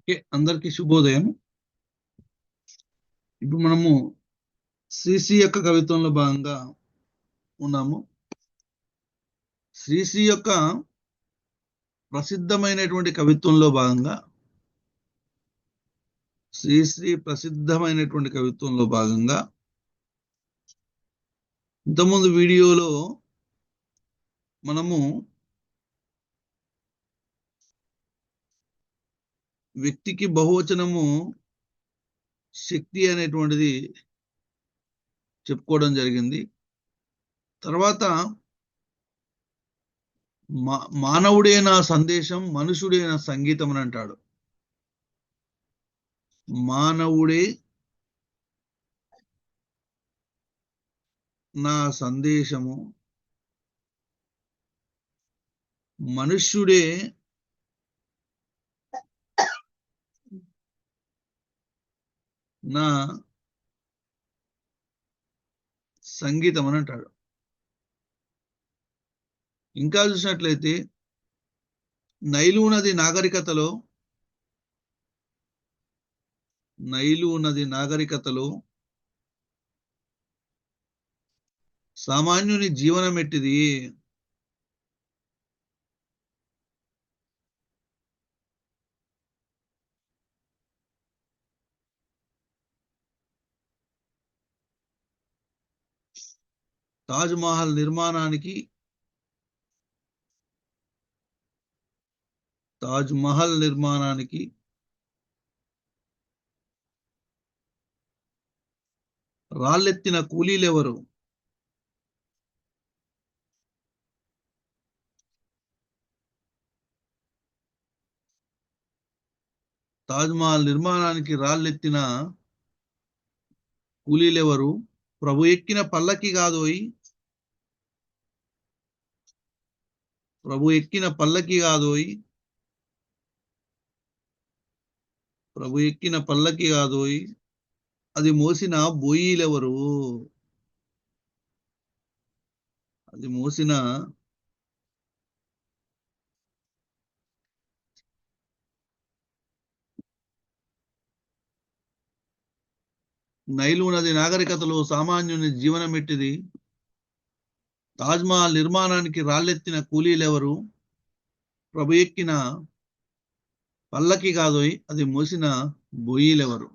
Okay, అందరికీ శుభోదయం. ఇప్పుడు మనము శ్రీశ్రీ యొక్క కవిత్వంలో భాగంగా ఉన్నాము. శ్రీశ్రీ యొక్క ప్రసిద్ధమైనటువంటి కవిత్వంలో భాగంగా ఇంతకుముందు వీడియోలో మనము వ్యక్తికి బహువచనము శక్తి అనేటువంటిది చెప్పుకోవడం జరిగింది. తర్వాత మానవుడే నా సందేశం, మనుషుడే నా సంగీతం అని అంటాడు. మానవుడే నా సందేశము, మనుష్యుడే నా సంగీతం అని అంటాడు. ఇంకా చూసినట్లయితే నైలు నది నాగరికతలో సామాన్యుని జీవనం ఎట్టిది. తాజ్ మహల్ నిర్మాణానికి రాళ్ళెత్తిన కూలీలెవరు? తాజ్ మహల్ నిర్మాణానికి రాళ్ళెత్తిన కూలీలెవరు? ప్రభు ఎక్కిన పల్లకి కాదోయి, ప్రభు ఎక్కిన పల్లకి కాదోయి, అది మోసిన బోయీలెవరు? నైలు నది నాగరికతలో సామాన్యుని జీవనం ఎట్టిది. తాజ్మహల్ నిర్మాణానికి రాళ్ళెత్తిన కూలీలెవరు? ప్రభు ఎక్కిన పల్లకి కాదోయ్, అది మోసిన బొయ్యిలెవరు?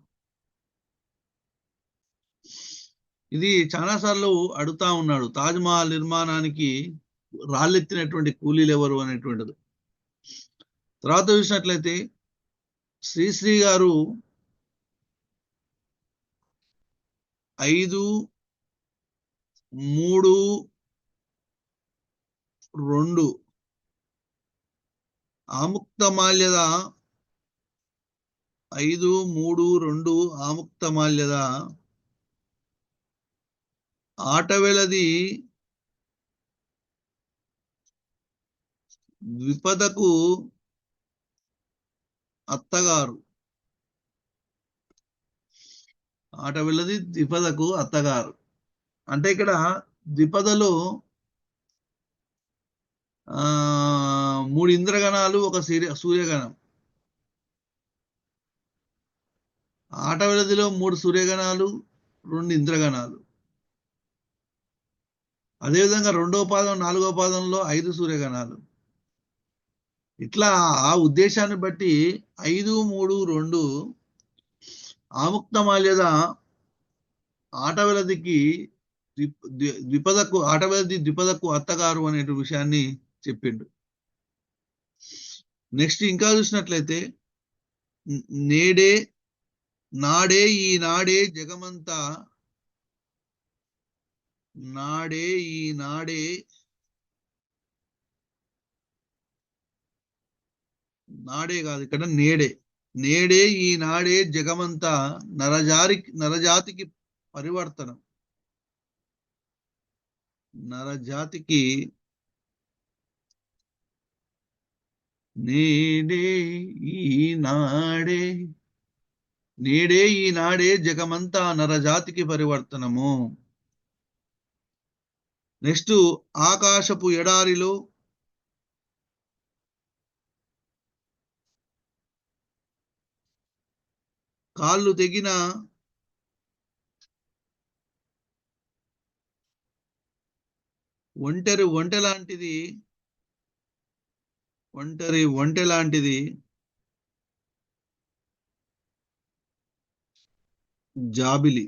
ఇది చాలాసార్లు అడుగుతా ఉన్నాడు. తాజ్మహల్ నిర్మాణానికి రాళ్ళెత్తినటువంటి కూలీలెవరు అనేటువంటిది. తర్వాత చూసినట్లయితే శ్రీశ్రీ గారు 5-3-2 ఆముక్తమాల్యద 5-3-2 ఆముక్తమాల్యద ఆటవెలది ద్విపదకు అత్తగారు. ఆటవెలది ద్విపదకు అత్తగారు అంటే ఇక్కడ ద్విపదలో 3 ఇంద్రగణాలు, ఒక సూర్యగణం. ఆటవెలదిలో 3 సూర్యగణాలు, 2 ఇంద్రగణాలు. అదేవిధంగా 2వ పాదం 4వ పాదంలో 5 సూర్యగణాలు. ఇట్లా ఆ ఉద్దేశాన్ని బట్టి 5-3-2 ఆముక్తమాల్యద ఆటవెలదికి ద్విపదకు అత్తగారు అనే విషయాన్ని చెప్పిండు. నెక్స్ట్ ఇంకా చూసినట్లయితే నాడే ఈనాడే జగమంతా, నాడే కాదు ఇక్కడ నేడే ఈనాడే జగమంతా నరజాతికి పరివర్తనం. నరజాతికి నేడే ఈనాడే జగమంతా నరజాతికి పరివర్తనము. నెక్స్ట్ ఆకాశపు ఎడారిలో కాళ్ళు తెగిన ఒంటె లాంటిది, ఒంటె లాంటిది జాబిలి.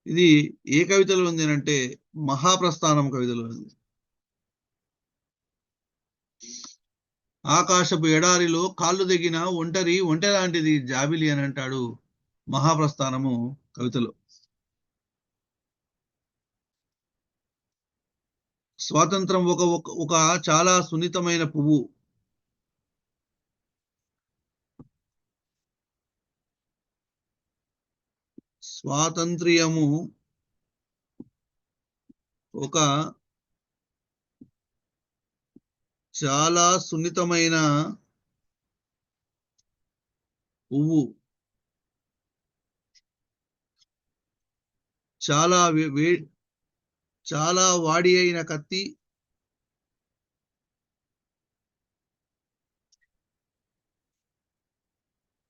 ఇది ఏ కవితలో ఉంది అంటే మహాప్రస్థానం కవితలో ఉంది. ఆకాశపు ఎడారిలో కాళ్ళు తెగిన ఒంటె లాంటిది జాబిలి అని అంటాడు మహాప్రస్థానము కవితలో. స్వాతంత్రం ఒక చాలా సున్నితమైన పువ్వు. స్వాతంత్ర్యము ఒక చాలా సున్నితమైన పువ్వు. చాలా వాడి అయిన కత్తి,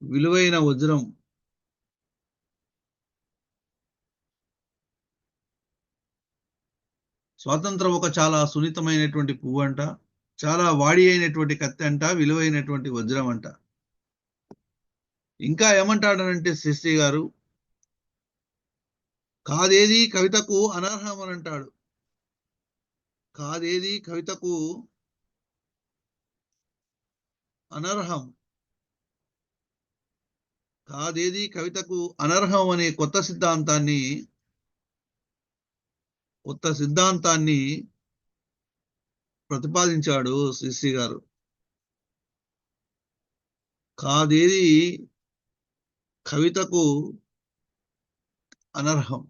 విలువైన వజ్రం. స్వాతంత్రం ఒక చాలా సున్నితమైనటువంటి పువ్వు అంట, చాలా వాడి అయినటువంటి కత్తి అంట, విలువైనటువంటి వజ్రం అంట. ఇంకా ఏమంటాడనంటే శ్రీశ్రీ గారు, కాదేది కవితకు అనర్హం అని అంటాడు. కాదేది కవితకు అనర్హం, కాదేది కవితకు అనర్హం అనే కొత్త సిద్ధాంతాన్ని ప్రతిపాదించాడు శ్రీశ్రీ గారు. కాదేది కవితకు అనర్హం.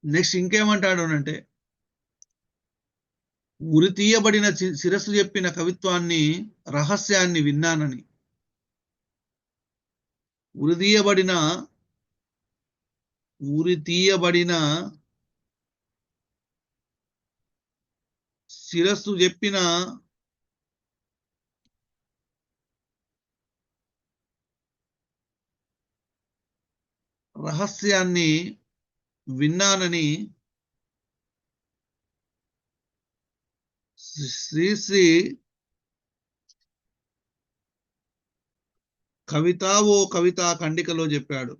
నెక్స్ట్ ఇంకేమంటాడు అంటే, ఉరి తీయబడిన శిరస్సు చెప్పిన కవిత్వాన్ని, రహస్యాన్ని విన్నానని. ఉరి తీయబడిన శిరస్సు చెప్పిన రహస్యాన్ని విన్నానని శ్రీశ్రీ కవితా ఖండికలో చెప్పాడు.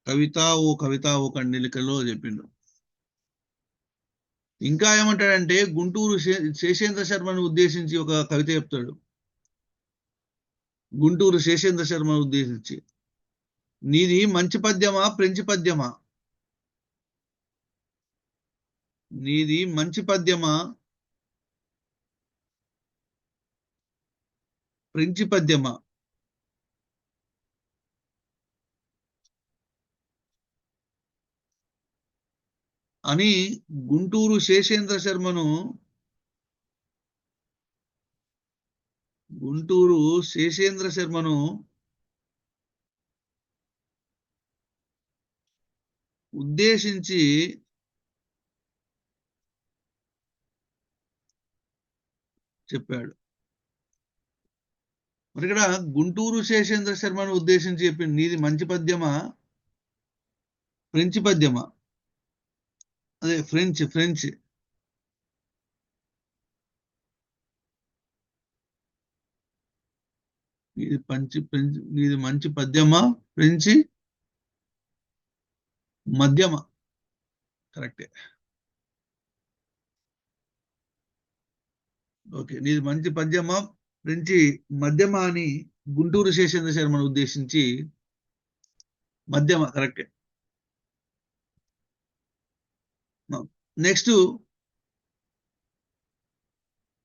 కవితా ఓ ఖండికలో చెప్పిండు. ఇంకా ఏమంటాడంటే, గుంటూరు శేషేంద్ర శర్మను ఉద్దేశించి ఒక కవిత చెప్తాడు. గుంటూరు శేషేంద్ర శర్మను ఉద్దేశించి, నీది మంచి పద్యమా ఫ్రెంచి పద్యమా? నీది మంచి పద్యమా ఫ్రెంచి పద్యమా? అని గుంటూరు శేషేంద్ర శర్మను ఉద్దేశించి చెప్పాడు. మరి ఇక్కడ గుంటూరు శేషేంద్ర శర్మను ఉద్దేశించి చెప్పింది, నీది మంచి పద్యమా ఫ్రెంచి పద్యమా? అదే ఫ్రెంచ్. నీది మంచి పద్యమా ఫ్రెంచి మధ్యమా? కరెక్టే. ఓకే, నీది మంచి పద్యమా ఫ్రెంచి మధ్యమా అని గుంటూరు శేషేంద్ర శర్మను ఉద్దేశించి మధ్యమా. కరెక్టే. నెక్స్ట్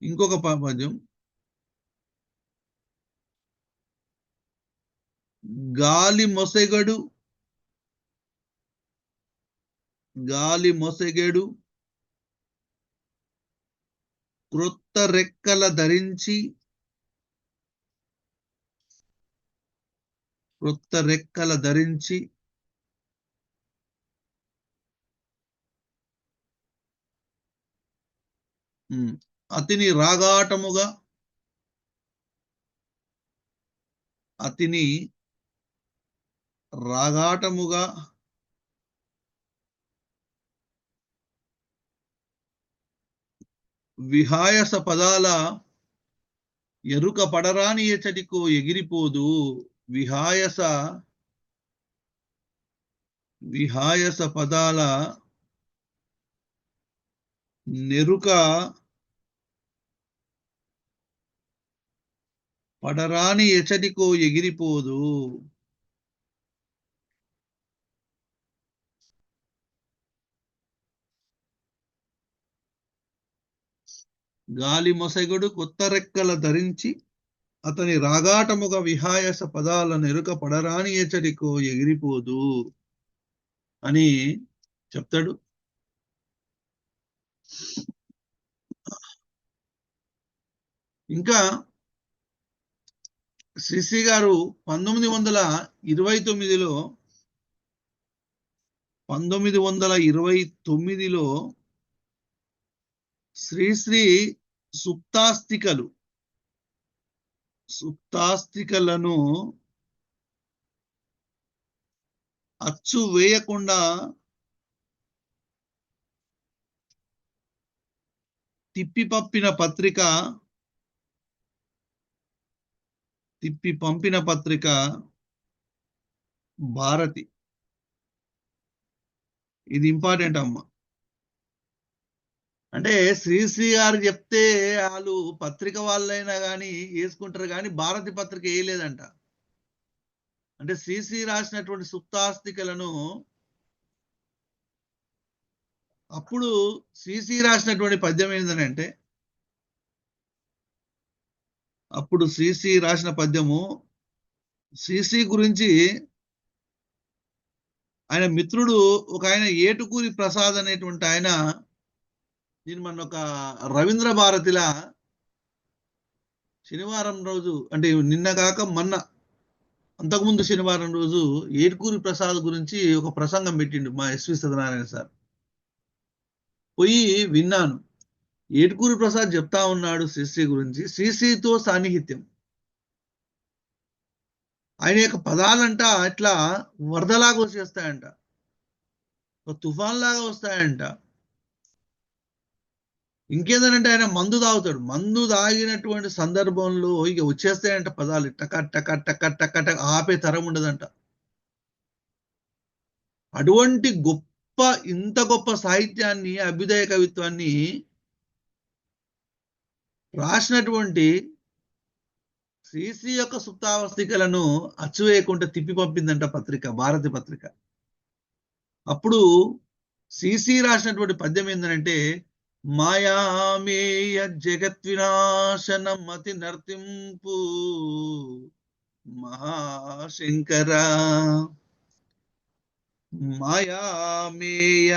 ఇంకొక పద్యం, గాలి మొసెగెడు క్రొత్త రెక్కల ధరించి అతిని రాగాటముగా అతిని రాగాటముగా విహాయస పదాల ఎరుక పడరాని ఎచటికో ఎగిరిపోదు. విహాయస పదాల నెరుక పడరాని ఎచటికో ఎగిరిపోదు. గాలి మొసగుడు కొత్త రెక్కల ధరించి అతని రాగాటముగా విహాయస పదాల నెరుక పడరాని ఎచటికో ఎగిరిపోదు అని చెప్తాడు. ఇంకా శ్రీశ్రీ గారు 1929లో శ్రీశ్రీ సుప్తాస్తికలను అచ్చు వేయకుండా తిప్పి పంపిన పత్రిక భారతి. ఇది ఇంపార్టెంట్ అమ్మ. అంటే శ్రీశ్రీ గారు చెప్తే వాళ్ళు పత్రిక వాళ్ళైనా కానీ వేసుకుంటారు, కానీ భారతి పత్రిక వేయలేదంట. అంటే శ్రీశ్రీ రాసినటువంటి సుప్తాస్తికలను అప్పుడు శ్రీశ్రీ రాసినటువంటి పద్యం ఏంటంటే, అప్పుడు శ్రీశ్రీ రాసిన పద్యము శ్రీశ్రీ గురించి ఆయన మిత్రుడు ఒక ఆయన ఏటుకూరి ప్రసాద్ అనేటువంటి ఆయన, నేను మన ఒక రవీంద్ర భారతిలా శనివారం రోజు, అంటే నిన్న కాక మొన్న అంతకుముందు శనివారం రోజు ఏటుకూరి ప్రసాద్ గురించి ఒక ప్రసంగం పెట్టిండు మా ఎస్వి సత్యనారాయణ సార్. పోయి విన్నాను. ఏటుకూరి ప్రసాద్ చెప్తా ఉన్నాడు శ్రీశ్రీ గురించి. శ్రీశ్రీతో సాన్నిహిత్యం, ఆయన యొక్క పదాలంట ఇట్లా వరదలాగా వచ్చేస్తాయంట, ఒక తుఫాన్ లాగా వస్తాయంట. ఇంకేందంటే ఆయన మందు తాగుతాడు. మందు తాగినటువంటి సందర్భంలో ఇక వచ్చేస్తాయంట పదాలు, టక టక టక టక టక, ఆపే తరం ఉండదంట. అటువంటి ఇంత గొప్ప సాహిత్యాన్ని, అభ్యుదయ కవిత్వాన్ని రాసినటువంటి శ్రీశ్రీ యొక్క సుప్తావస్థికలను అచ్చువేయకుండా తిప్పి పంపిందంట పత్రిక, భారతి పత్రిక. అప్పుడు శ్రీశ్రీ రాసినటువంటి పద్యం ఏంటంటే, మాయామేయ జగద్వినాశనం అతి నర్తింపు మహాశంకర. మాయామేయ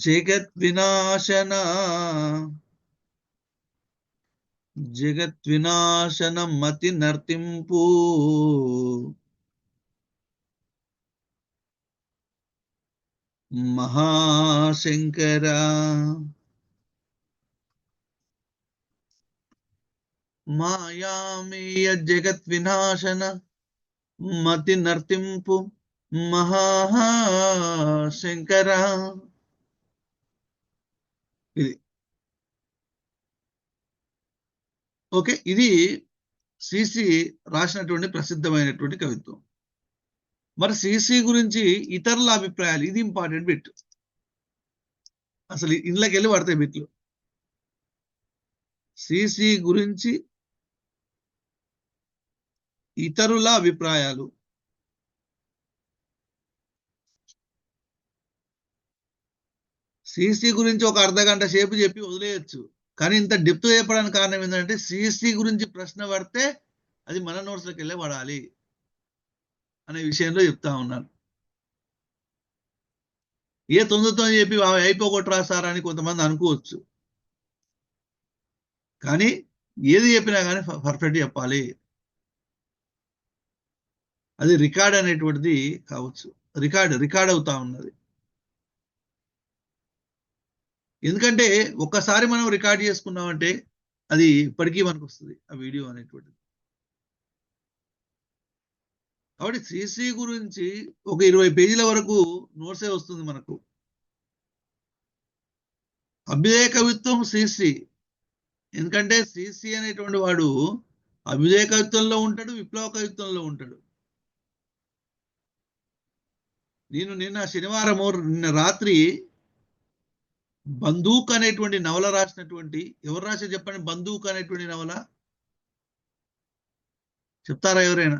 జగద్వినాశనం అతి నర్తింపు మహాశంకర. మాయామేయ జగద్వినాశన మతి నర్తింపు మహాశంకర. ఇది ఓకే. ఇది శ్రీశ్రీ రాసినటువంటి ప్రసిద్ధమైనటువంటి కవిత్వం. మరి శ్రీశ్రీ గురించి ఇతరుల అభిప్రాయాలు, ఇది ఇంపార్టెంట్ బిట్. అసలు ఇంట్లోకి వెళ్ళి పడతాయి బిట్లు. శ్రీశ్రీ గురించి ఇతరుల అభిప్రాయాలు. శ్రీశ్రీ గురించి ఒక అర్ధగంట సేపు చెప్పి వదిలేయచ్చు, కానీ ఇంత డెప్త్ చెప్పడానికి కారణం ఏంటంటే శ్రీశ్రీ గురించి ప్రశ్న పడితే అది మన నోట్స్లోకి వెళ్ళే పడాలి అనే విషయంలో చెప్తా ఉన్నాను. ఏ తొందరతో చెప్పి అయిపోగొట్టరా సార్ అని కొంతమంది అనుకోవచ్చు, కానీ ఏది చెప్పినా కానీ పర్ఫెక్ట్ చెప్పాలి. అది రికార్డ్ అనేటువంటిది కావచ్చు, రికార్డ్ అవుతా ఉన్నది. ఎందుకంటే ఒక్కసారి మనం రికార్డ్ చేసుకున్నామంటే అది ఇప్పటికీ మనకు వస్తుంది ఆ వీడియో అనేటువంటిది. కాబట్టి శ్రీశ్రీ గురించి ఒక 20 పేజీల వరకు నోట్సే వస్తుంది మనకు. అభ్యుదయ కవిత్వం శ్రీశ్రీ. ఎందుకంటే శ్రీశ్రీ అనేటువంటి వాడు అభ్యుదయ కవిత్వంలో ఉంటాడు, విప్లవ కవిత్వంలో ఉంటాడు. నేను నిన్న రాత్రి బందూక్ అనేటువంటి నవల రాసినటువంటి, ఎవరు రాశారు చెప్పండి? బందూక్ అనేటువంటి నవల చెప్తారా ఎవరైనా?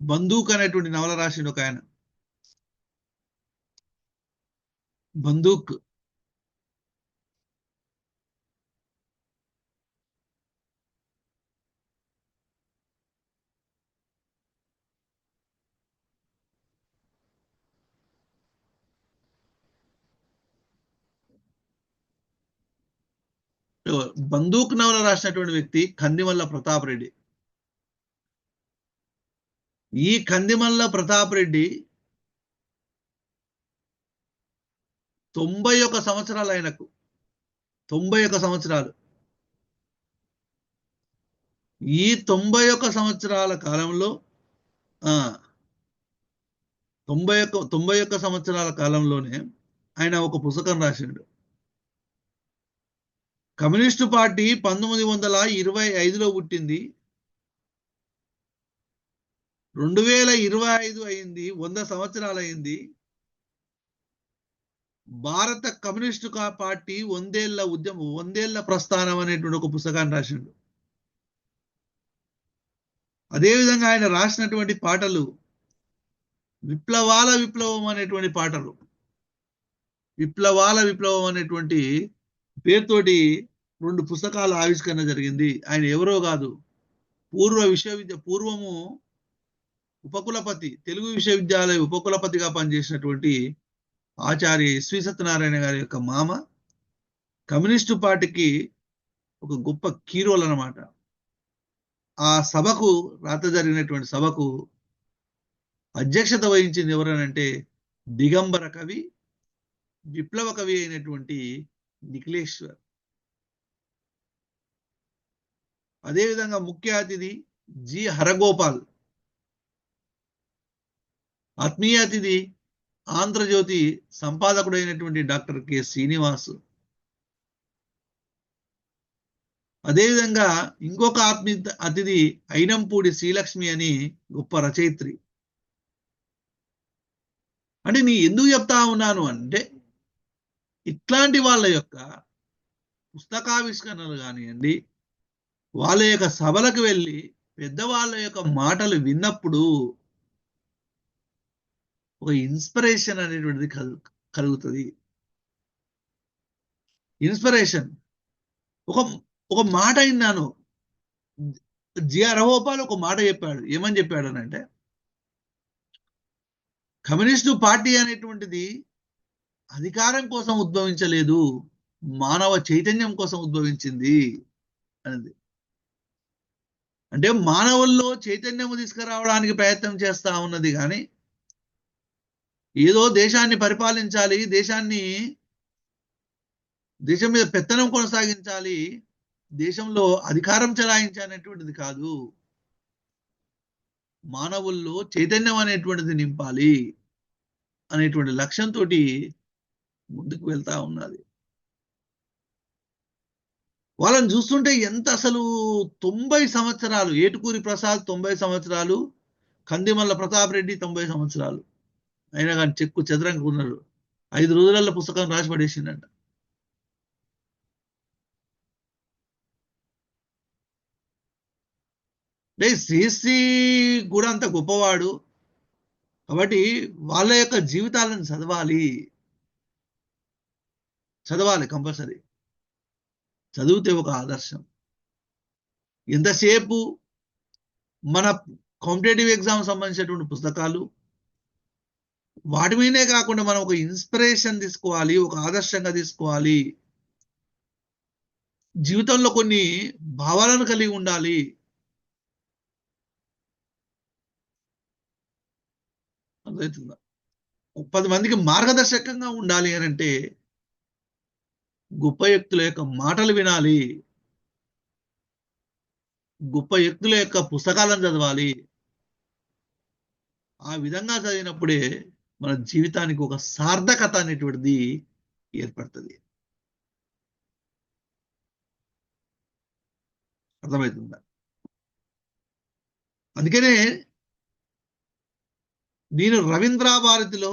బందూక్ అనేటువంటి నవల రాసిండు ఒక ఆయన. బందూక్. బందూక్ నవల రాసినటువంటి వ్యక్తి కందిమల్ల ప్రతాప్ రెడ్డి. ఈ కందిమల్ల ప్రతాప్ రెడ్డి 91 సంవత్సరాలు ఆయనకు. 91 సంవత్సరాలు. ఈ 91 సంవత్సరాల కాలంలో 91 సంవత్సరాల కాలంలోనే ఆయన ఒక పుస్తకం రాశాడు. కమ్యూనిస్టు పార్టీ 1925లో పుట్టింది, 2025 అయింది, 100 సంవత్సరాలు అయింది. భారత కమ్యూనిస్టు పార్టీ 100 ప్రస్థానం అనేటువంటి ఒక పుస్తకాన్ని రాసిండు. అదేవిధంగా ఆయన రాసినటువంటి పాటలు విప్లవాల విప్లవం అనేటువంటి పాటలు. విప్లవాల విప్లవం అనేటువంటి పేరుతోటి 2 పుస్తకాల ఆవిష్కరణ జరిగింది. ఆయన ఎవరో కాదు, పూర్వము ఉపకులపతి, తెలుగు విశ్వవిద్యాలయ ఉపకులపతిగా పనిచేసినటువంటి ఆచార్య ఎస్వి సత్యనారాయణ గారి యొక్క మామ. కమ్యూనిస్టు పార్టీకి ఒక గొప్ప కీరోల్ అన్నమాట. ఆ సభకు, రాత్రి జరిగినటువంటి సభకు అధ్యక్షత వహించింది ఎవరనంటే దిగంబర కవి, విప్లవ కవి అయినటువంటి నిఖిలేశ్వర్. అదేవిధంగా ముఖ్య అతిథి జి హరగోపాల్. ఆత్మీయ అతిథి ఆంధ్రజ్యోతి సంపాదకుడైనటువంటి డాక్టర్ కె శ్రీనివాస్. అదేవిధంగా ఇంకొక అతిథి అయినంపూడి శ్రీలక్ష్మి అని గొప్ప రచయిత్రి. అంటే నీ ఎందుకు చెప్తా ఉన్నాను అంటే, ఇట్లాంటి వాళ్ళ యొక్క పుస్తకావిష్కరణలు కానివ్వండి, వాళ్ళ యొక్క సభలకు వెళ్ళి పెద్దవాళ్ళ యొక్క మాటలు విన్నప్పుడు ఒక ఇన్స్పిరేషన్ అనేటువంటిది కలుగుతుంది. ఇన్స్పిరేషన్. ఒక మాట విన్నాను, జిఆర్ హోపాల్ ఒక మాట చెప్పాడు. ఏమని చెప్పాడు అంటే, కమ్యూనిస్టు పార్టీ అనేటువంటిది అధికారం కోసం ఉద్భవించలేదు, మానవ చైతన్యం కోసం ఉద్భవించింది అనేది. అంటే మానవుల్లో చైతన్యము తీసుకురావడానికి ప్రయత్నం చేస్తా ఉన్నది కానీ, ఏదో దేశాన్ని పరిపాలించాలి, దేశం మీద పెత్తనం కొనసాగించాలి, దేశంలో అధికారం చెలాయించాలనేటువంటిది కాదు. మానవుల్లో చైతన్యం అనేటువంటిది నింపాలి అనేటువంటి లక్ష్యంతో ముందుకు వెళ్తా ఉన్నది. వాళ్ళని చూస్తుంటే ఎంత అసలు 90 సంవత్సరాలు, ఏటుకూరి ప్రసాద్ 90 సంవత్సరాలు, కందిమల్ల ప్రతాప్ రెడ్డి 90 సంవత్సరాలు అయినా కానీ చెక్కు చెదరంగా ఉన్నారు. 5 రోజులలో పుస్తకం రాసి పడేసిందంట. శ్రీశ్రీ కూడా అంత గొప్పవాడు కాబట్టి వాళ్ళ యొక్క జీవితాలను చదవాలి కంపల్సరీ. చదివితే ఒక ఆదర్శం. ఎంతసేపు మన కాంపిటేటివ్ ఎగ్జామ్ సంబంధించినటువంటి పుస్తకాలు, వాటి మీదే కాకుండా మనం ఒక ఇన్స్పిరేషన్ తీసుకోవాలి, ఒక ఆదర్శంగా తీసుకోవాలి. జీవితంలో కొన్ని భావాలను కలిగి ఉండాలి. అర్థమవుతుందా? 10 మందికి మార్గదర్శకంగా ఉండాలి అని అంటే గొప్ప వ్యక్తుల యొక్క మాటలు వినాలి, గొప్ప వ్యక్తుల యొక్క పుస్తకాలను చదవాలి. ఆ విధంగా చదివినప్పుడే మన జీవితానికి ఒక సార్థకత అనేటువంటిది ఏర్పడుతుంది. అర్థమవుతుందా? అందుకనే నేను రవీంద్ర భారతిలో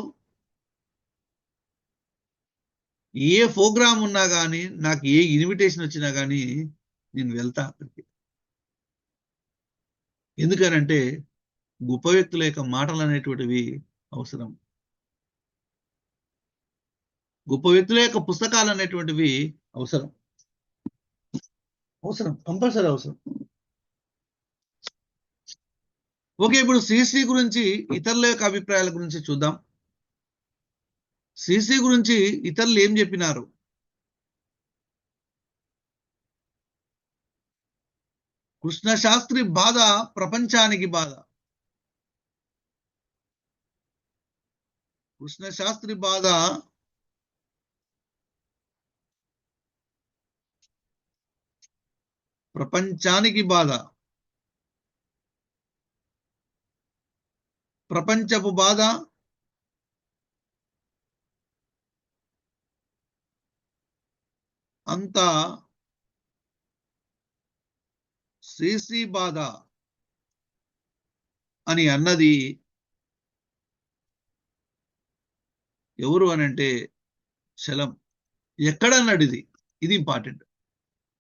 ఏ ప్రోగ్రామ్ ఉన్నా కానీ, నాకు ఏ ఇన్విటేషన్ వచ్చినా కానీ నేను వెళ్తా అక్కడికి. ఎందుకనంటే గొప్ప వ్యక్తుల యొక్క మాటలు అనేటువంటివి అవసరం. గొప్ప వ్యక్తుల యొక్క పుస్తకాలు అనేటువంటివి అవసరం, కంపల్సరీ అవసరం. ఓకే, ఇప్పుడు శ్రీశ్రీ గురించి ఇతరుల యొక్క అభిప్రాయాల గురించి చూద్దాం. శ్రీశ్రీ గురించి ఇతరులు ఏం చెప్పినారు? కృష్ణశాస్త్రి బాధ ప్రపంచానికి బాధ. కృష్ణశాస్త్రి బాధ ప్రపంచానికి బాధ. ప్రపంచపు బాధ అంతా శ్రీశ్రీ బాధ అని అన్నది ఎవరు అనంటే చలం. ఎక్కడన్నాడు ఇది? ఇది ఇంపార్టెంట్.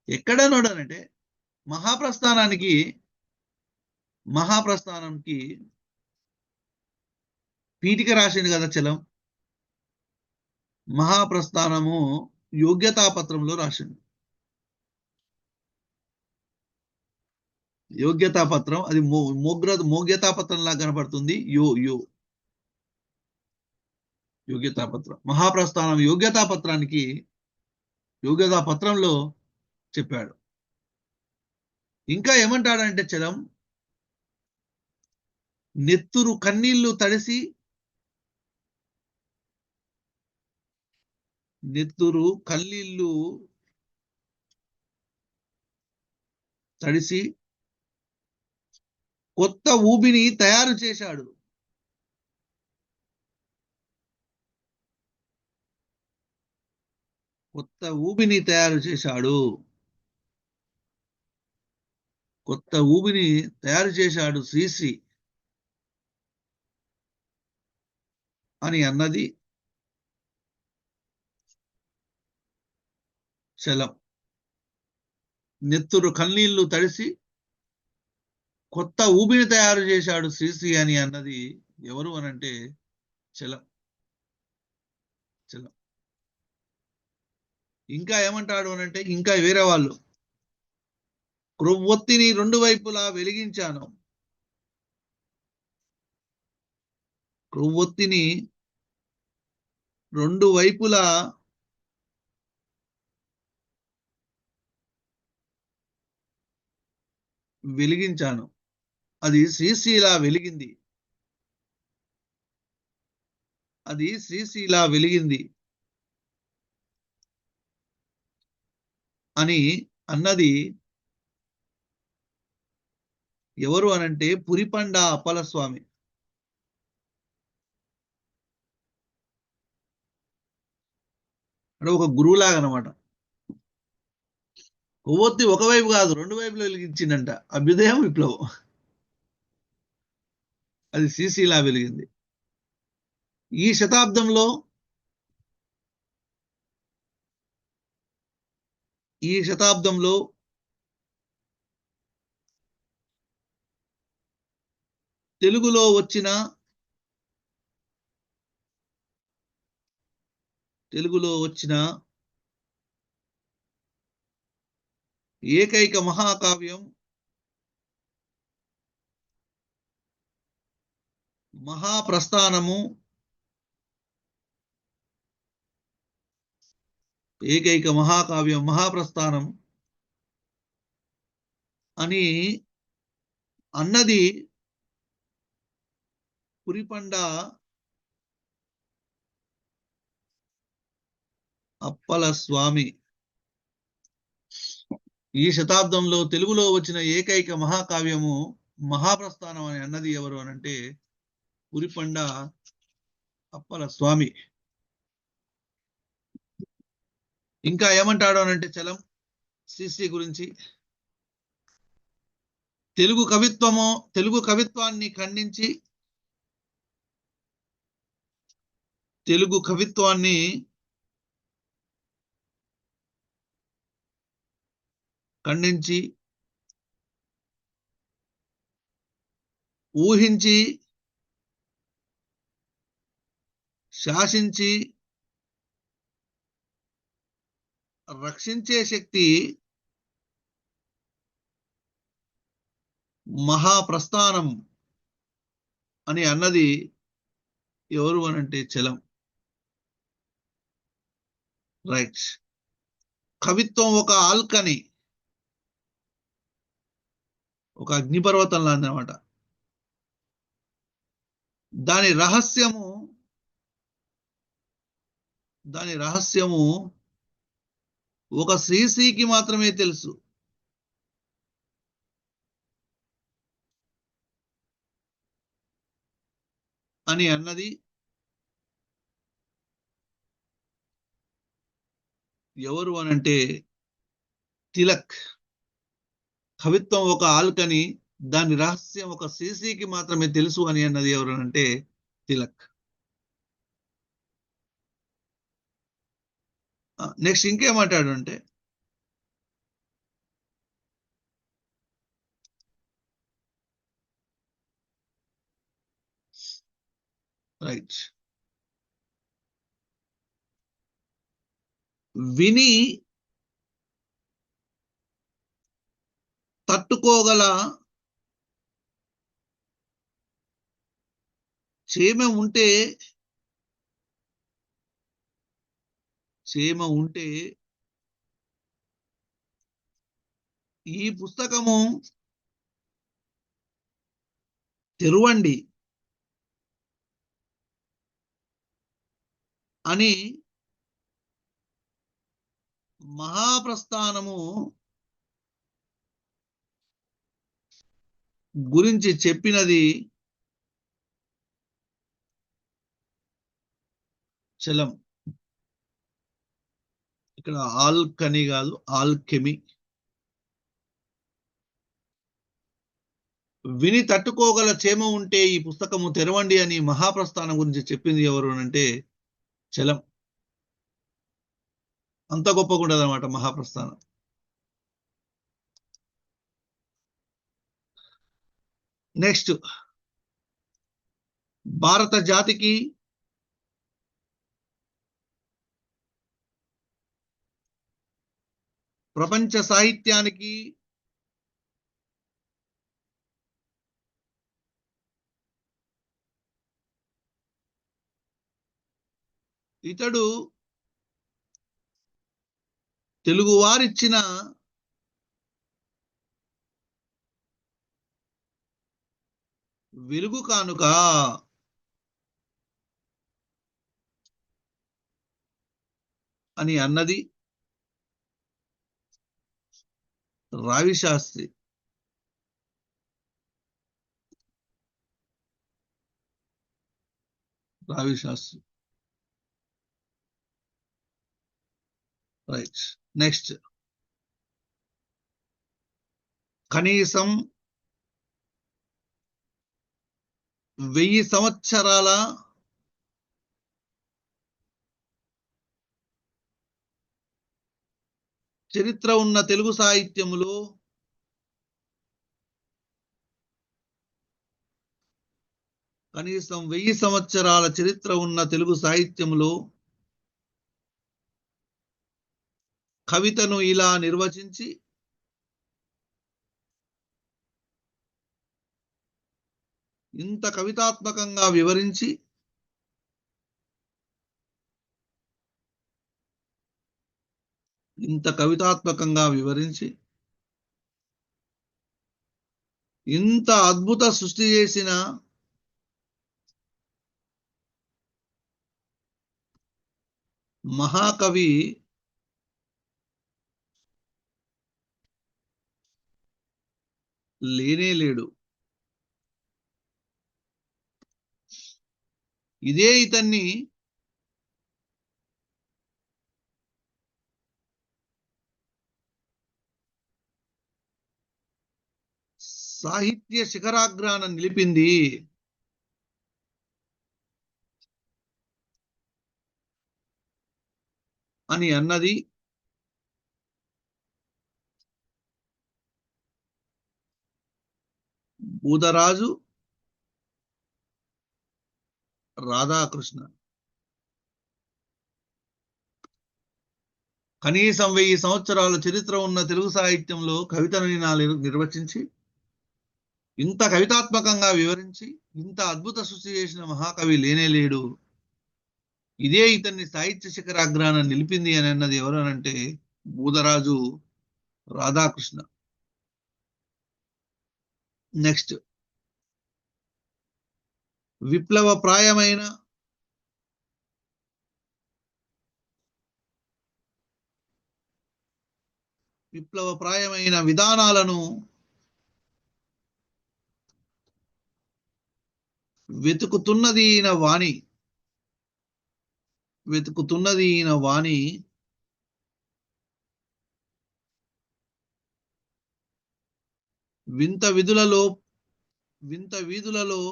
ఎక్కడన్నాడు అనంటే మహాప్రస్థానంకి పీఠిక రాసింది కదా చలం. మహాప్రస్థానము యోగ్యతాపత్రంలో రాసింది. యోగ్యతాపత్రం అది మోగ్యతాపత్రం లాగా కనపడుతుంది. యోగ్యతాపత్రం, మహాప్రస్థానం యోగ్యతాపత్రంలో చెప్పాడు. ఇంకా ఏమంటాడంటే చలం, నెత్తురు కన్నీళ్లు తడిసి కొత్త ఊబిని తయారు చేశాడు. కొత్త ఊబిని తయారు చేశాడు శ్రీశ్రీ అని అన్నది చలం. నెత్తురు కన్నీళ్లు తడిసి కొత్త ఊబిని తయారు చేశాడు శ్రీశ్రీ అని అన్నది ఎవరు అనంటే చలం. ఇంకా ఏమంటాడు అనంటే, ఇంకా వేరే వాళ్ళు, క్రొవ్వొత్తిని రెండు వైపులా వెలిగించాను. క్రొవ్వొత్తిని రెండు వైపులా వెలిగించాను, అది శ్రీశ్రీలా వెలిగింది అని అన్నది ఎవరు అనంటే పురిపండ అప్పలస్వామి. అంటే ఒక గురువులాగా అనమాట. కొవ్వొత్తి ఒకవైపు కాదు, రెండు వైపులు వెలిగించిందంట. అభ్యుదయం, విప్లవం, అది శ్రీశ్రీలా వెలిగింది. ఈ శతాబ్దంలో తెలుగులో వచ్చిన ఏకైక మహాకావ్యం మహాప్రస్థానము. ఏకైక మహాకావ్యం మహాప్రస్థానం అని అన్నది పురిపండ అప్పలస్వామి. ఈ శతాబ్దంలో తెలుగులో వచ్చిన ఏకైక మహాకావ్యము మహాప్రస్థానం అని అన్నది ఎవరు అనంటే ఉరిపండ అప్పల స్వామి. ఇంకా ఏమంటాడు అనంటే చలం శ్రీశ్రీ గురించి, తెలుగు కవిత్వాన్ని ఖండించి, తెలుగు కవిత్వాన్ని ఖండించి, ఊహించి, శాసించి, రక్షించే శక్తి మహాప్రస్థానం అని అన్నది ఎవరు అనంటే చలం. రైట్. కవిత్వం ఒక ఆల్కని, ఒక అగ్నిపర్వతం లాంటిదన్నమాట. దాని రహస్యము ఒక శ్రీశ్రీకి మాత్రమే తెలుసు అని అన్నది ఎవరు అనంటే తిలక్. కవిత్వం ఒక ఆల్కని, దాని రహస్యం ఒక శ్రీశ్రీకి మాత్రమే తెలుసు అని అన్నది ఎవరు అంటే తిలక్. నెక్స్ట్ ఇంకేమంటాడు అంటే, రైట్, విని తట్టుకోగల చేమ ఉంటే ఈ పుస్తకము తెరవండి అని మహాప్రస్థానము గురించి చెప్పినది చలం. ఇక్కడ ఆల్కని కాదు, ఆల్కెమి. విని తట్టుకోగల చేమ ఉంటే ఈ పుస్తకము తెరవండి అని మహాప్రస్థానం గురించి చెప్పింది ఎవరు అంటే చలం. అంత గొప్పగా ఉండదు అనమాట మహాప్రస్థానం. నెక్స్ట్, భారత జాతికి ప్రపంచ సాహిత్యానికి ఇతడు తెలుగువారిచ్చిన వెలుగు కానుక అని అన్నది రావి శాస్త్రి. రైట్. నెక్స్ట్, కనీసం 1000 సంవత్సరాల చరిత్ర ఉన్న తెలుగు సాహిత్యములో కనీసం 1000 సంవత్సరాల చరిత్ర ఉన్న తెలుగు సాహిత్యములో కవితను ఇలా నిర్వచించి ఇంత కవితాత్మకంగా వివరించి ఇంత అద్భుత సృష్టి చేసిన మహాకవి లేనే లేడు. ఇదే ఇతన్ని సాహిత్య శిఖరాగ్రాన నిలిపింది అని అన్నది బూదరాజు రాధాకృష్ణ. కనీసం 1000 సంవత్సరాల చరిత్ర ఉన్న తెలుగు సాహిత్యంలో కవితను నిర్వచించి, ఇంత కవితాత్మకంగా వివరించి, ఇంత అద్భుత సృష్టి చేసిన మహాకవి లేనే లేడు. ఇదే ఇతన్ని సాహిత్య శిఖరాగ్రాన నిలిపింది అని అన్నది ఎవరనంటే బూదరాజు రాధాకృష్ణ. నెక్స్ట్, విప్లవప్రాయమైన విధానాలను వెతుకుతున్నది ఈయన వాణి వింత వీధులలో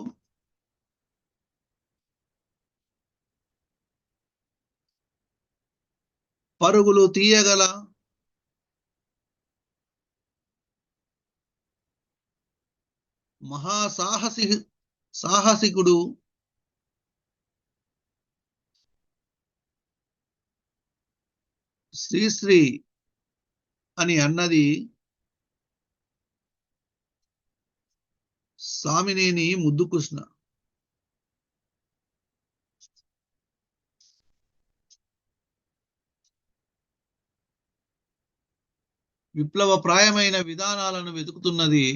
పరుగులు తీయగల సాహసికుడు శ్రీశ్రీ అని అన్నది సామినేని ముద్దుకృష్ణ. విప్లవప్రాయమైన విధానాలను వెతుకుతున్నది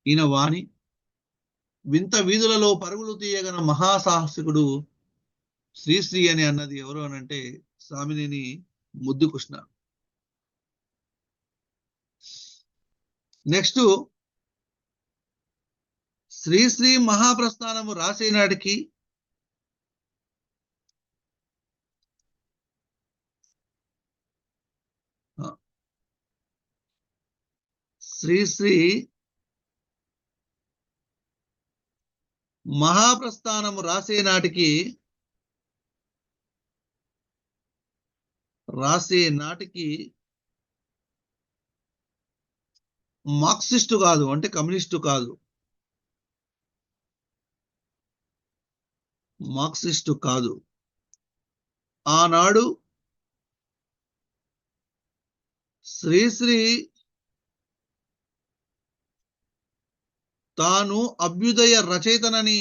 ఈయన వాణి, వింత వీధులలో పరుగులు తీయగల మహాసాహసికుడు శ్రీశ్రీ అని అన్నది ఎవరు అనంటే సామినేని ముద్దుకృష్ణ. నెక్స్ట్, శ్రీశ్రీ మహాప్రస్థానము రాసే నాటికి శ్రీశ్రీ మహాప్రస్థానము రాసే నాటికి మార్క్సిస్టు కాదు, అంటే కమ్యూనిస్టు కాదు, మార్క్సిస్టు కాదు. ఆనాడు శ్రీశ్రీ తాను అభ్యుదయ రచయితనని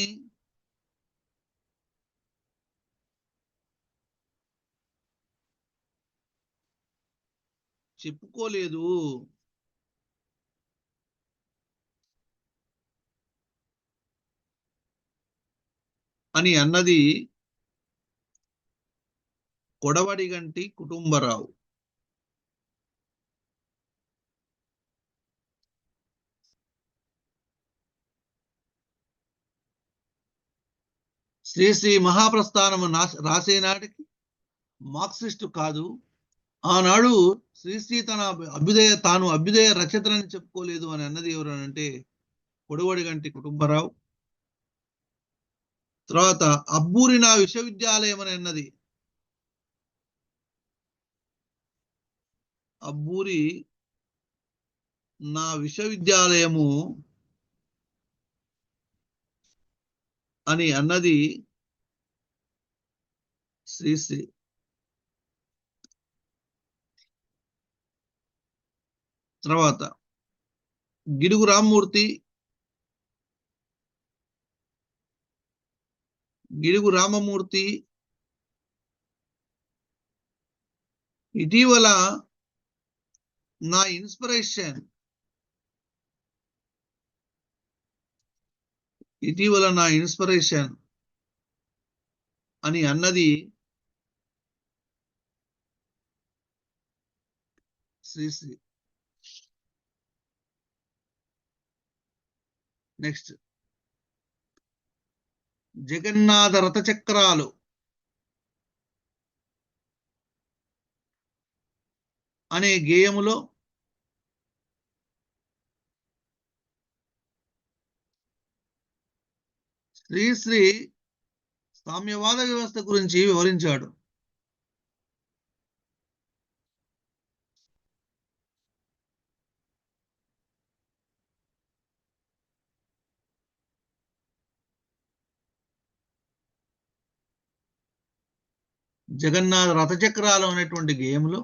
చెప్పుకోలేదు. అని అన్నది కొడవడిగంటి కుటుంబరావు. శ్రీశ్రీ మహాప్రస్థానము రాసే నాటికి మార్క్సిస్టు కాదు. ఆనాడు శ్రీశ్రీ తాను అభ్యుదయ రచయితనని చెప్పుకోలేదు అని అన్నది ఎవరు అంటే కొడవడిగంటి కుటుంబరావు. తర్వాత అబ్బూరి నా విశ్వవిద్యాలయం అని అన్నది అబ్బూరి నా విశ్వవిద్యాలయము అని అన్నది శ్రీశ్రీ. తర్వాత గిడుగు రామమూర్తి ఇటీవల నా ఇన్స్పిరేషన్ అని అన్నది శ్రీశ్రీ. నెక్స్ట్ జగన్నాథ రథచక్రాలు అనే గేయములో శ్రీశ్రీ సామ్యవాద వ్యవస్థ గురించి వివరించాడు. జగన్నాథ రథచక్రాలు అనేటువంటి గేయంలో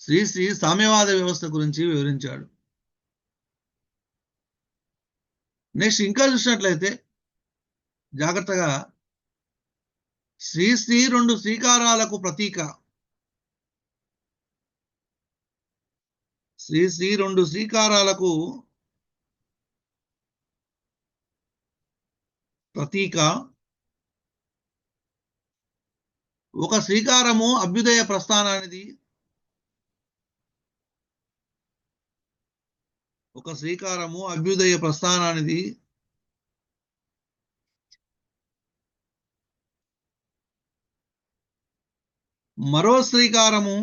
శ్రీశ్రీ సామ్యవాద వ్యవస్థ గురించి వివరించాడు. నెక్స్ట్ ఇంకా చూసినట్లయితే జాగ్రత్తగా, శ్రీశ్రీ రెండు శ్రీకారాలకు ప్రతీక. శ్రీశ్రీ రెండు శ్రీకారాలకు ప్రతీక. ఒక శ్రీకారము అభ్యుదయ ప్రస్థానానిది, ఒక శ్రీకారము అభ్యుదయ ప్రస్థానానిది. మరో శ్రీకారము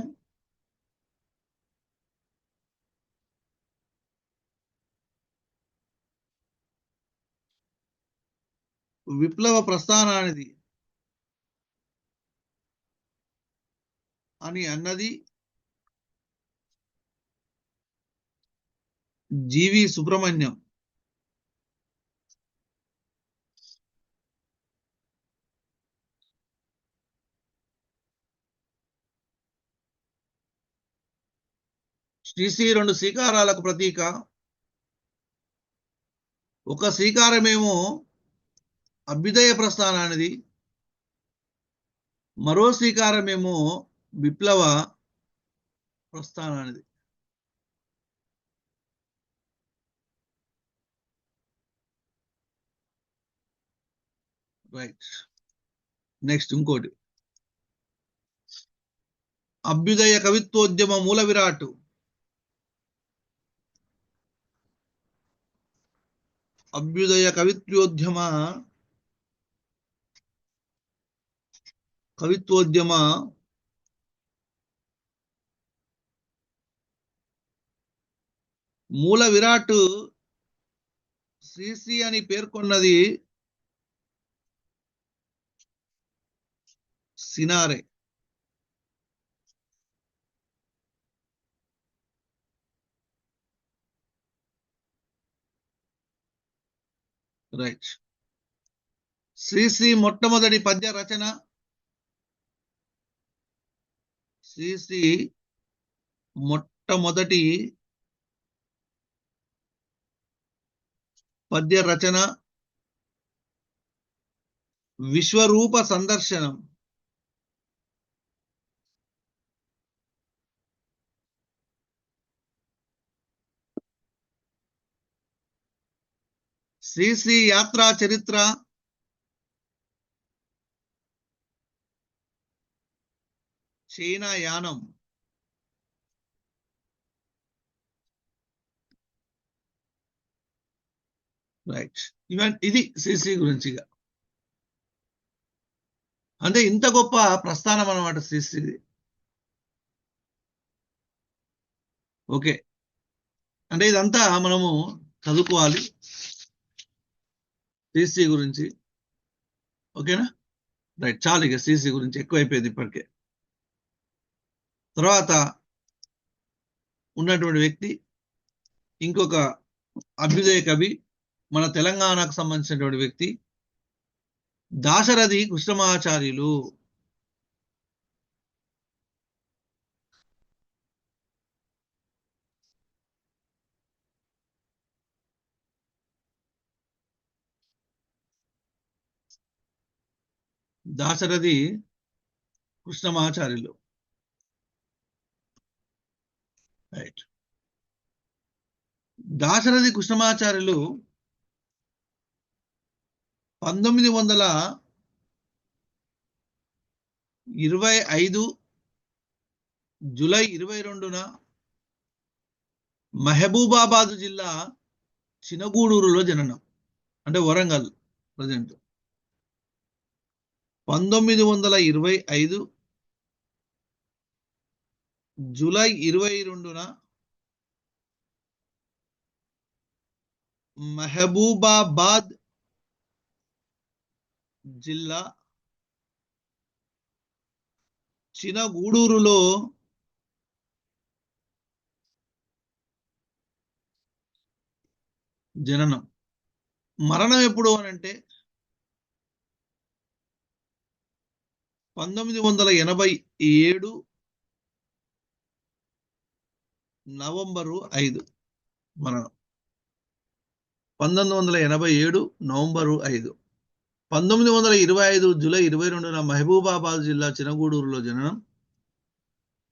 విప్లవ ప్రస్థానానిది అని అన్నది జీవి సుబ్రహ్మణ్యం. శ్రీశ్రీ రెండు శ్రీకారాలకు ప్రతీక. ఒక శ్రీకారమేమో అభ్యుదయ ప్రస్థానానిది, మరో శ్రీకారమేమో విప్లవ ప్రస్థానానిది. రైట్. నెక్స్ట్ ఇంకోటి, అభ్యుదయ కవిత్వోద్యమ మూల విరాట్. అభ్యుదయ కవిత్వోద్యమ మూల విరాట్ శ్రీశ్రీ అని పేర్కొన్నది సినారే. రైట్. శ్రీశ్రీ మొట్టమొదటి పద్య రచన, శ్రీశ్రీ మొట్టమొదటి పద్య రచన విశ్వరూప సందర్శనం. శ్రీశ్రీ యాత్రా చరిత్ర, చైనా యానం. రైట్. ఇది శ్రీశ్రీ గురించిగా. అంటే ఇంత గొప్ప ప్రస్థానం అన్నమాట శ్రీశ్రీది. ఓకే, అంటే ఇదంతా మనము చదువుకోవాలి శ్రీశ్రీ గురించి. ఓకేనా? రైట్, చాలు ఇక శ్రీశ్రీ గురించి ఎక్కువైపోయింది ఇప్పటికే. తర్వాత ఉన్నటువంటి వ్యక్తి ఇంకొక అభ్యుదయ కవి, మన తెలంగాణకు సంబంధించినటువంటి వ్యక్తి దాశరథి కృష్ణమాచార్యులు. దాశరథి కృష్ణమాచార్యులు. రైట్. దాశరథి కృష్ణమాచార్యులు 1925 జూలై 22న మహబూబాబాద్ జిల్లా చినగూడూరులో జననం, అంటే వరంగల్ ప్రజెంట్. 1925 జూలై 22న మహబూబాబాద్ జిల్లా చినగూడూరులో జననం. మరణం ఎప్పుడు అనంటే 1987 నవంబరు 5 మరణం. 1987 నవంబరు 5. 1925 జూలై 22న మహబూబాబాద్ జిల్లా చినగూడూరులో జననం.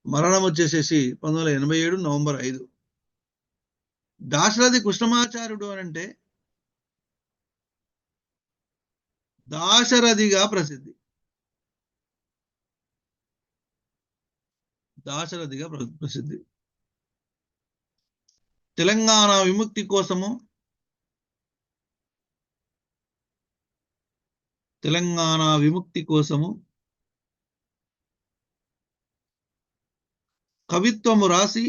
మరణం వచ్చేసేసి 1987 నవంబర్ 5. దాశరథి కృష్ణమాచార్యుడు అనంటే దాశరథిగా ప్రసిద్ధి. దాశరథిగా ప్రసిద్ధి. తెలంగాణ విముక్తి కోసము కవిత్వము రాసి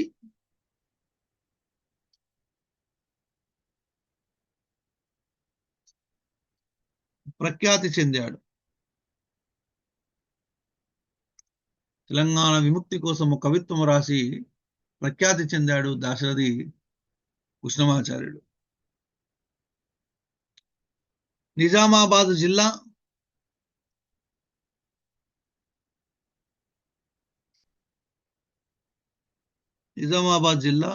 ప్రఖ్యాతి చెందాడు. తెలంగాణ విముక్తి కోసము కవిత్వము రాసి ప్రఖ్యాతి చెందాడు దాశరథి కృష్ణమాచార్యుడు. నిజామాబాద్ జిల్లా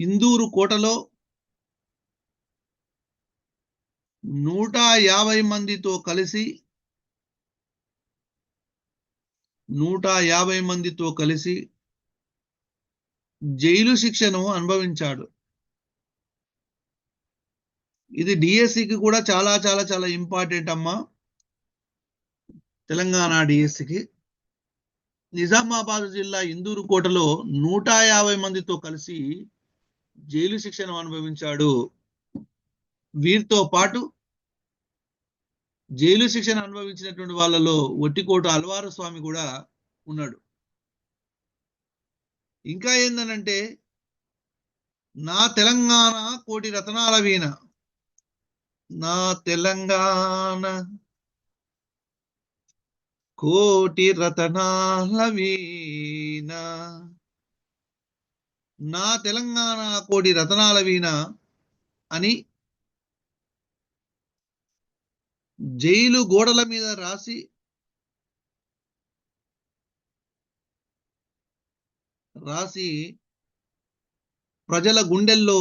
ఇందూరు కోటలో 150 మందితో కలిసి జైలు శిక్షను అనుభవించాడు. ఇది డిఎస్సికి కూడా చాలా చాలా చాలా ఇంపార్టెంట్ అమ్మా. తెలంగాణ డిఎస్సికి నిజామాబాద్ జిల్లా ఇందూరు కోటలో 150 మందితో కలిసి జైలు శిక్షను అనుభవించాడు. వీరితో పాటు జైలు శిక్షను అనుభవించినటువంటి వాళ్ళలో ఒట్టికోట అల్వారు స్వామి కూడా ఉన్నాడు. ఇంకా ఏందనంటే నా తెలంగాణ కోటి రతనాల వీణ, నా తెలంగాణ కోటి రతనాల వీణ, నా తెలంగాణ కోటి రతనాల వీణ అని జైలు గోడల మీద రాసి ప్రజల గుండెల్లో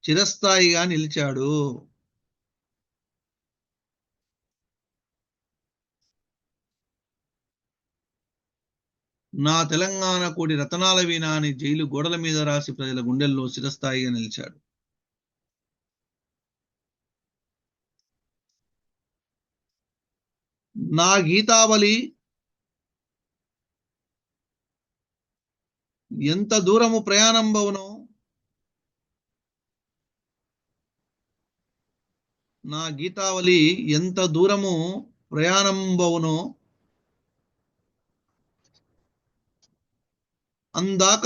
చిరస్థాయిగా నిలిచాడు. నా తెలంగాణ కోటి రతనాల వీణ అని జైలు గోడల మీద రాసి ప్రజల గుండెల్లో చిరస్థాయిగా నిలిచాడు. నా గీతావళి ఎంత దూరము ప్రయాణంబవునో, నా గీతావళి ఎంత దూరము ప్రయాణంబవునో అందాక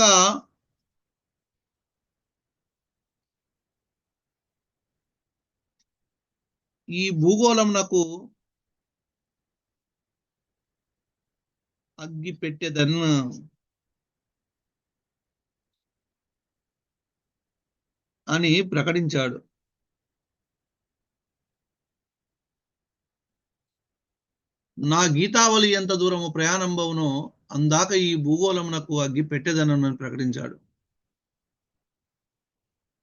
ఈ భూగోళంనకు అగ్గి పెట్టెదన్ అని ప్రకటించాడు. నా గీతావళి ఎంత దూరము ప్రయాణంబవునో అందాక ఈ భూగోళమునకు అగ్గి పెట్టెదనని ప్రకటించాడు.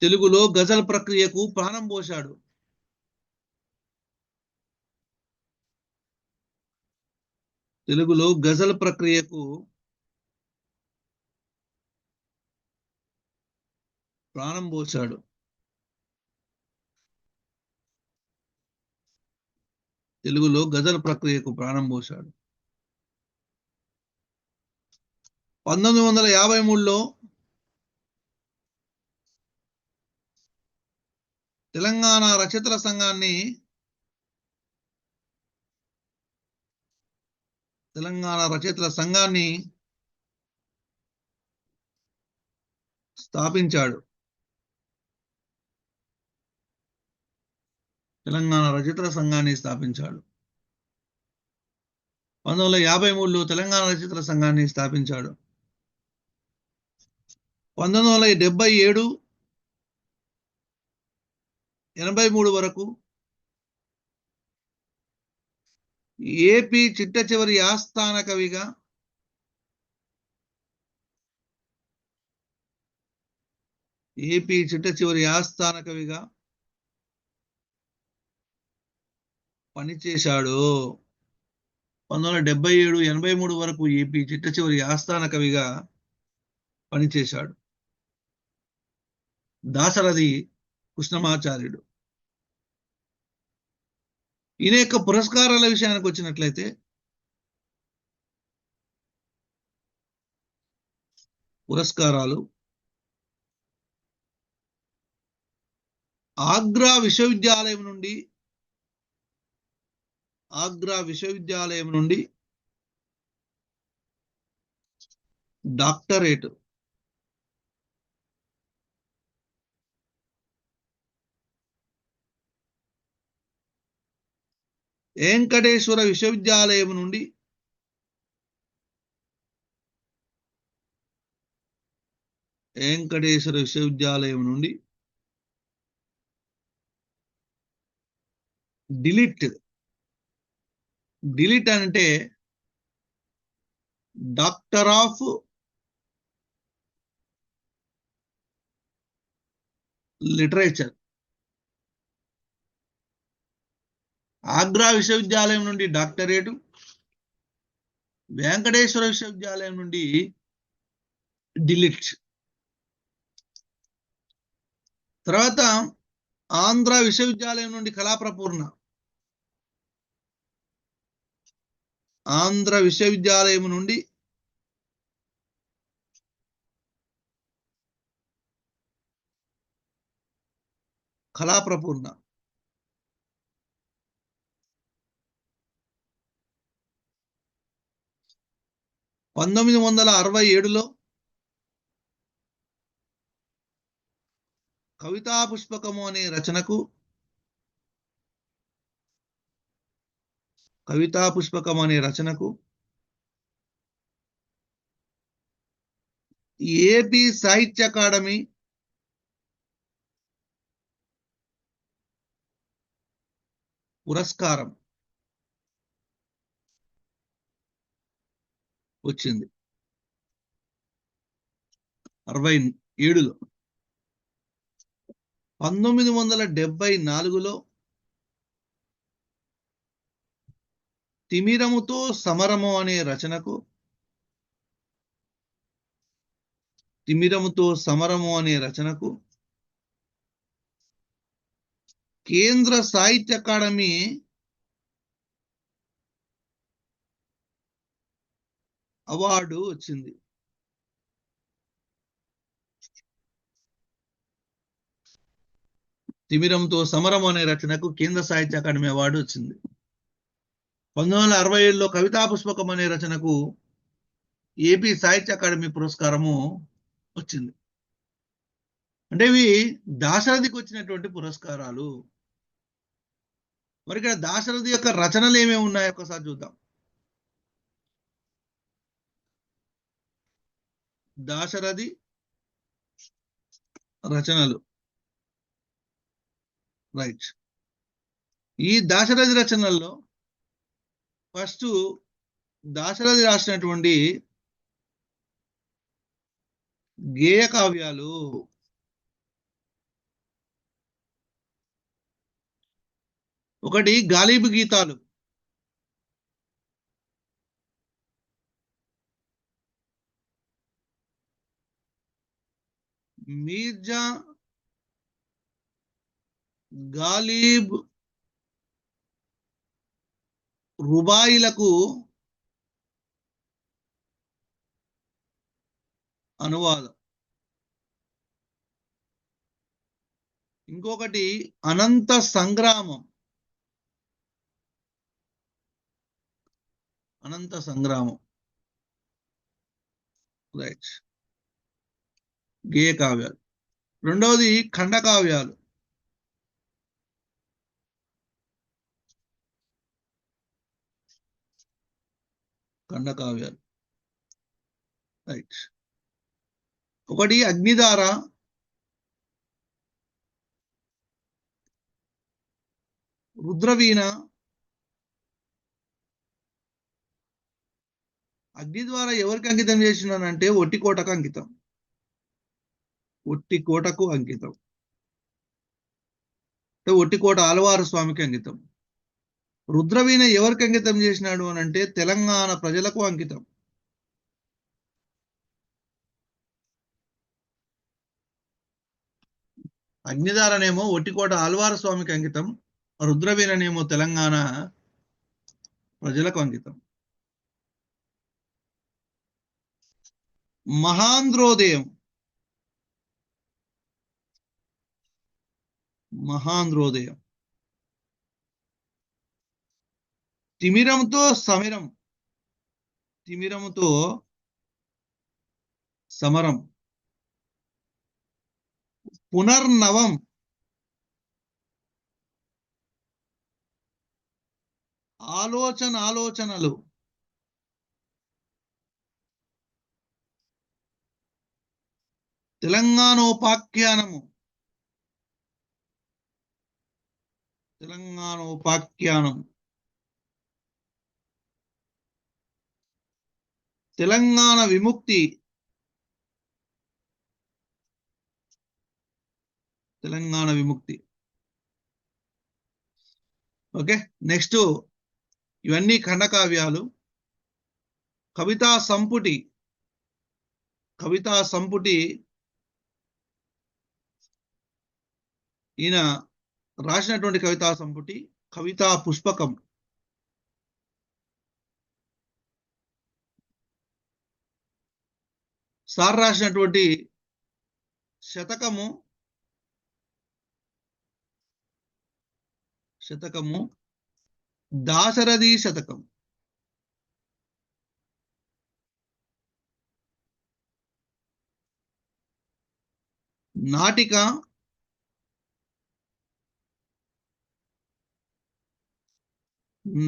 తెలుగులో గజల్ ప్రక్రియకు ప్రాణం పోశాడు. తెలుగులో గజల్ ప్రక్రియకు ప్రాణం పోశాడు. తెలుగులో గజల్ ప్రక్రియకు ప్రాణం పోశాడు. 1953లో తెలంగాణ రచయితల సంఘాన్ని స్థాపించాడు. తెలంగాణ రచయితల సంఘాన్ని స్థాపించాడు. 1953లో తెలంగాణ రచయితల సంఘాన్ని స్థాపించాడు. 1977, 83 వరకు ఏపీ చిట్ట చివరి ఆస్థాన కవిగా పనిచేశాడు. 1977, 83 వరకు ఏపీ చిట్ట చివరి ఆస్థాన కవిగా పనిచేశాడు. దాశరథి కృష్ణమాచార్యుడు. ఈయన యొక్క పురస్కారాల విషయానికి వచ్చినట్లయితే పురస్కారాలు ఆగ్రా విశ్వవిద్యాలయం నుండి డాక్టరేట్, వెంకటేశ్వర విశ్వవిద్యాలయం నుండి డిలిట్ అంటే డాక్టర్ ఆఫ్ లిటరేచర్. ఆగ్రా విశ్వవిద్యాలయం నుండి డాక్టరేటు, వెంకటేశ్వర విశ్వవిద్యాలయం నుండి డిలిట్. తర్వాత ఆంధ్ర విశ్వవిద్యాలయం నుండి కళాప్రపూర్ణ, కళాప్రపూర్ణ. 1967లో కవితా పుష్పకము అనే రచనకు ఏపీ సాహిత్య అకాడమీ పురస్కారం వచ్చింది 67లో. 1974లో తిమిరముతో సమరము అనే రచనకు కేంద్ర సాహిత్య అకాడమీ అవార్డు వచ్చింది. తిమిరంతో సమరం అనే రచనకు కేంద్ర సాహిత్య అకాడమీ అవార్డు వచ్చింది. 1967లో కవితా పుష్పకం అనే రచనకు ఏపీ సాహిత్య అకాడమీ పురస్కారము వచ్చింది. అంటే ఇవి దాశరథికి వచ్చినటువంటి పురస్కారాలు. మరి ఇక్కడ దాశరథి యొక్క రచనలు ఏమేమి ఉన్నాయో ఒకసారి చూద్దాం. దాశరథి రచనలు, రైట్. ఈ దాశరథి రచనల్లో ఫస్ట్ దాశరథి రాసినటువంటి గేయ కావ్యాలు. ఒకటి గాలిబ్ గీతాలు, మీర్జా గాలిబ్ రుబాయిలకు అనువాదం. ఇంకొకటి అనంత సంగ్రామం. అనంత సంగ్రామం, రైట్, గేయ కావ్యాలు. రెండవది ఖండకావ్యాలు. ఖండకావ్యాలు, రైట్. ఒకటి అగ్నిధార, రుద్రవీణ. అగ్ని ద్వారా ఎవరికి అంకితం చేసినానంటే ఒట్టికోటకు అంకితం. ఒట్టికోటకు అంకితం అంటే ఒట్టికోట ఆలవారు స్వామికి అంకితం. రుద్రవీణ ఎవరికి అంకితం చేసినాడు అని అంటే తెలంగాణ ప్రజలకు అంకితం. అగ్నిధారనేమో ఒట్టికోట ఆల్వార స్వామికి అంకితం, రుద్రవీణనేమో తెలంగాణ ప్రజలకు అంకితం. మహాంధ్రోదయం. మహాంధ్రోదయం. తిమిరంతో సమరం. తిమిరంతో సమరం. పునర్నవం. ఆలోచనలు. తెలంగాణోపాఖ్యానము. తెలంగాణోపాఖ్యానం. తెలంగాణ విముక్తి. తెలంగాణ విముక్తి. ఓకే, నెక్స్ట్ ఇవన్నీ ఖండకావ్యాలు. కవితా సంపుటి. కవితా సంపుటి ఈయన రాసినటువంటి కవితా సంపుటి కవితా పుష్పకం. సార్ రాసినటువంటి శతకము దాశరథి శతకం. నాటిక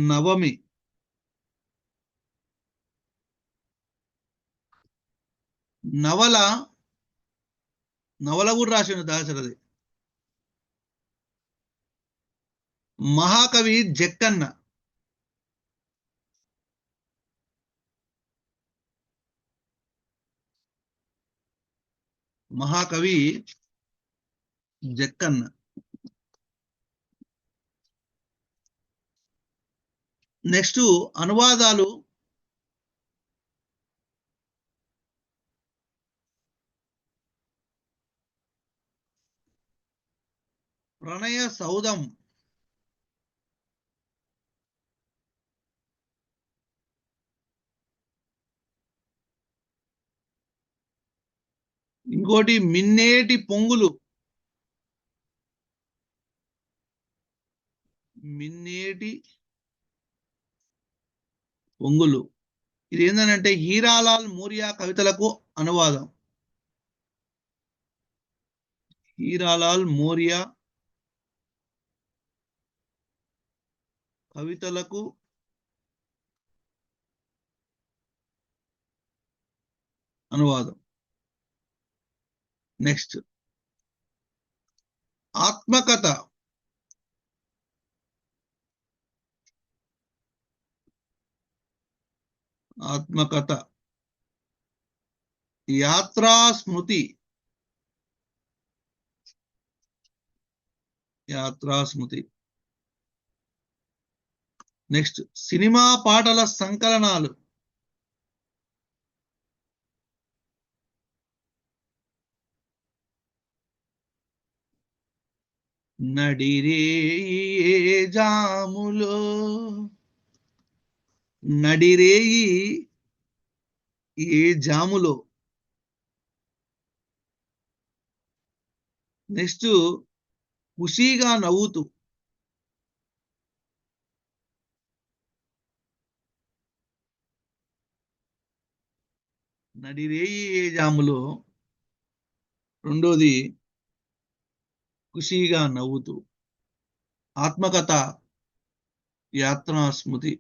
నవమి. నవల కూడా రాసిన దాశరథి. మహాకవి జక్కన్న. మహాకవి జక్కన్న. నెక్స్ట్ అనువాదాలు. ప్రణయ సౌధం. ఇంకోటి మిన్నేటి పొంగులు. మిన్నేటి పొంగులు ఇది ఏంటంటే హీరాలాల్ మోరియా కవితలకు అనువాదం. హీరాలాల్ మోరియా కవితలకు అనువాదం. నెక్స్ట్ ఆత్మకథ. ఆత్మకథ. యాత్రా స్మృతి. యాత్రా స్మృతి. నెక్స్ట్ సినిమా పాటల సంకలనాలు. నడిరే జాములో. నడిరేయి ఏ జాములో. నెక్స్ట్ ఖుషీగా నవ్వుతూ, నడిరేయి ఏ జాములో, రెండోది ఖుషీగా నవ్వుతూ, ఆత్మకథ, యాత్రా స్మృతి.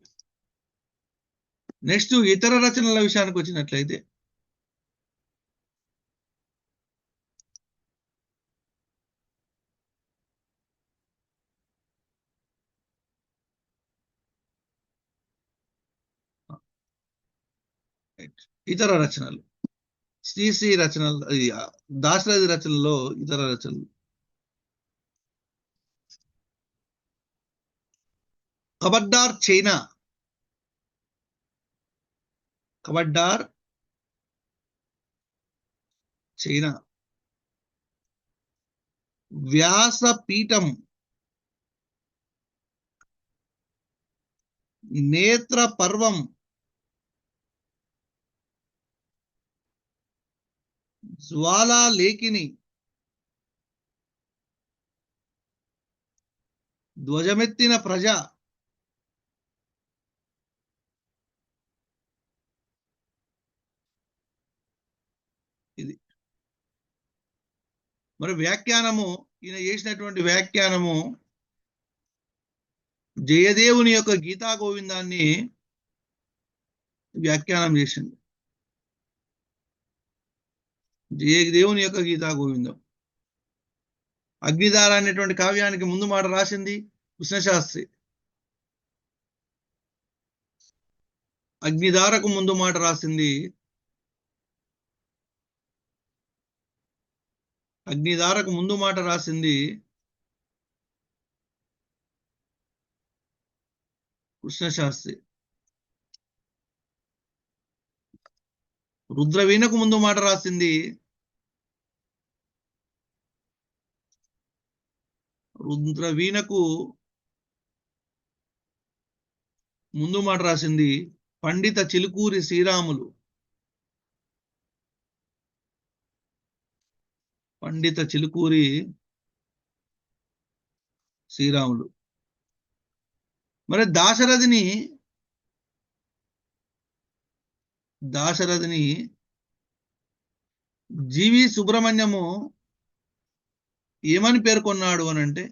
నెక్స్ట్ ఇతర రచనల విషయానికి వచ్చినట్లయితే ఇతర రచనలు, శ్రీశ్రీ రచనలు, దాశరథి రచనల్లో ఇతర రచనలు. కబడ్డార్ చైనా, కబడ్డార్ చైనా, వ్యాసపీఠం, నేత్ర పర్వం, జ్వాలా లేఖిని, ధ్వజమెత్తిన ప్రజ, ఇది. మరి వ్యాఖ్యానము, ఈయన చేసినటువంటి వ్యాఖ్యానము జయదేవుని యొక్క గీతా గోవిందాన్ని వ్యాఖ్యానం చేసింది. జయదేవుని యొక్క గీతా గోవిందం. అగ్నిధార అనేటువంటి కావ్యానికి ముందు మాట రాసింది కృష్ణశాస్త్రి. అగ్నిధారకు ముందు మాట రాసింది కృష్ణశాస్త్రి. రుద్రవీణకు ముందు మాట రాసింది పండిత చిలుకూరి శ్రీరాములు. మరి దాశరథిని జీవి సుబ్రహ్మణ్యము ఏమని పేర్కొన్నాడు అనంటే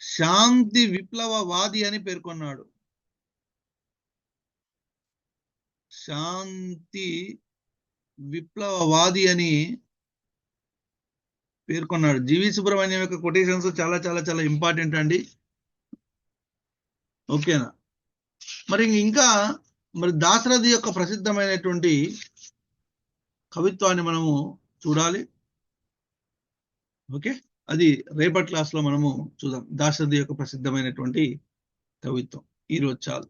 శాంతి విప్లవవాది అని పేర్కొన్నాడు. శాంతి విప్లవవాది అని పేర్కొన్నాడు. జీవి సుబ్రహ్మణ్యం యొక్క కొటేషన్స్ చాలా చాలా చాలా ఇంపార్టెంట్ అండి. ఓకేనా? మరి దాశరథి యొక్క ప్రసిద్ధమైనటువంటి కవిత్వాన్ని మనము చూడాలి. ఓకే, అది రేపటి క్లాస్ లో మనము చూద్దాం. దాశరథి యొక్క ప్రసిద్ధమైనటువంటి కవిత్వం. ఈరోజు చాలు.